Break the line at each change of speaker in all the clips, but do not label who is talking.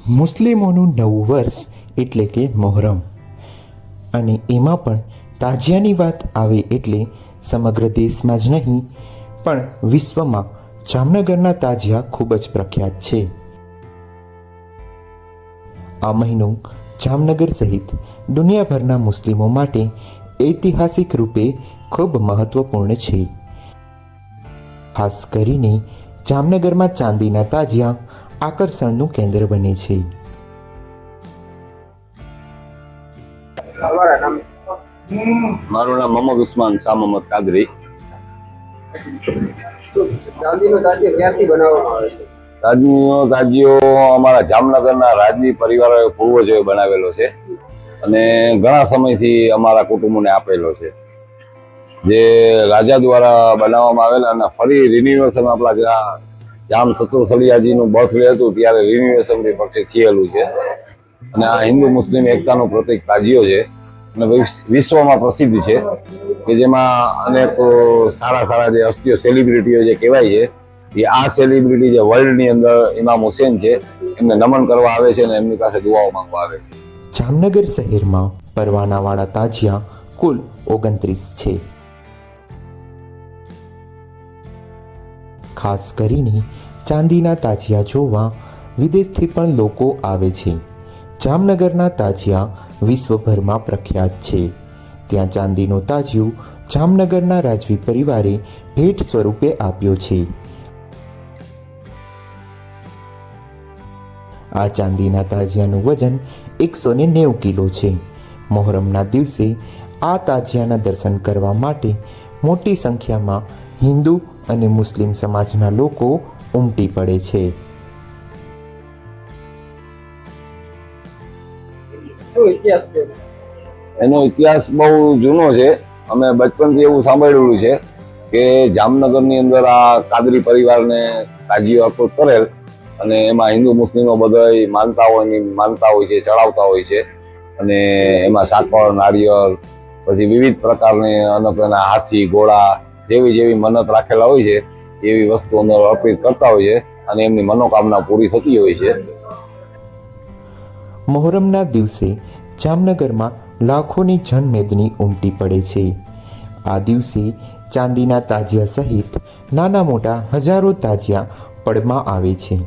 મુસ્લિમોનું નવું વર્ષ એટલે કે મોહરમ, અને એમાં પણ તાજિયાની વાત આવે એટલે સમગ્ર દેશમાં જ નહીં પણ વિશ્વમાં જામનગરના તાજિયા ખૂબ જ પ્રખ્યાત છે. આ મહિનો જામનગર સહિત દુનિયાભરના મુસ્લિમો માટે ઐતિહાસિક રૂપે ખૂબ મહત્વપૂર્ણ છે. ખાસ કરીને જામનગરમાં ચાંદીના તાજિયા આકર્ષણનું કેન્દ્ર બને છે.
મારું નામ મોહમ્મદ ઉસ્માન શાહ મોહમ્મદ કાદરી.
ચાંદીનો તાજિયો ક્યાંથી બનાવવામાં આવે છે?
ચાંદીનો તાજિયો અમારા જામનગરના રાજવી પરિવારોએ પૂર્વજોએ બનાવેલો છે અને ઘણા સમયથી અમારા કુટુંબોને આપેલો છે. જે રાજા દ્વારા બનાવવામાં આવેલા અને ફરી રિન્યુએશન આપણા જામ સતુરસલિયાજીનું બર્થડે હતું ત્યારે રિન્યુએશન પછી થયેલું છે. અને આ હિન્દુ મુસ્લિમ એકતાનું પ્રતિક તાજિયો છે અને વિશ્વમાં પ્રસિદ્ધ છે કે જેમાં અનેક સારા જે હસ્તીઓ સેલિબ્રિટીઓ જે કહેવાય છે એ આ સેલિબ્રિટી જે વર્લ્ડની અંદર ઇમામ હુસેન છે એમને નમન કરવા આવે છે અને એમની પાસે દુઆઓ માંગવા આવે છે.
જામનગર શહેરમાં પરવાનાવાળા તાજિયા કુલ 29 છે. ખાસ કરીને ચાંદીના તાજિયા જોવા વિદેશથી પણ લોકો આવે છે. જામનગરના તાજિયા વિશ્વભરમાં પ્રખ્યાત છે. ત્યાં ચાંદીનો તાજિયો જામનગરના રાજવી પરિવારે ભેટ સ્વરૂપે આપ્યો છે. આ ચાંદીના તાજિયાનું વજન 190 કિલો છે. મોહરમના દિવસે આ તાજિયાના દર્શન કરવા માટે મોટી સંખ્યામાં હિન્દુ અને મુસ્લિમ સમાજના લોકો ઉમટી પડે છે.
એનો ઇતિહાસ બહુ જૂનો છે. અમે બચપનથી એવું સાંભળેલું છે કે જામનગરની અંદર આ કાદરી પરિવારને તાજિયો અર્પણ કરેલ અને એમાં હિન્દુ મુસ્લિમો બધા માનતા હોય છે, ચડાવતા હોય છે અને એમાં સાકર, નારિયેળ, પછી વિવિધ પ્રકારની અનકના હાથી, ઘોડા જેવી મન્નત રાખેલા હોય છે એવી વસ્તુ અંદર અર્પિત કરતા હોય છે અને એમની મનોકામના પૂરી થતી હોય છે.
મોહરમના દિવસે જામનગરમાં લાખોની જનમેદની ઉમટી પડે છે. આ દિવસે ચાંદીના તાજિયા સહિત નાના મોટા હજારો તાજિયા પડમાં આવે છે,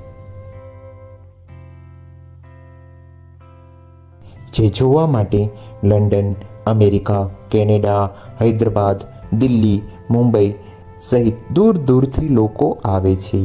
જે જોવા માટે London, America, Canada, Hyderabad, Delhi, Mumbai સહિત દૂર દૂરથી લોકો આવે છે.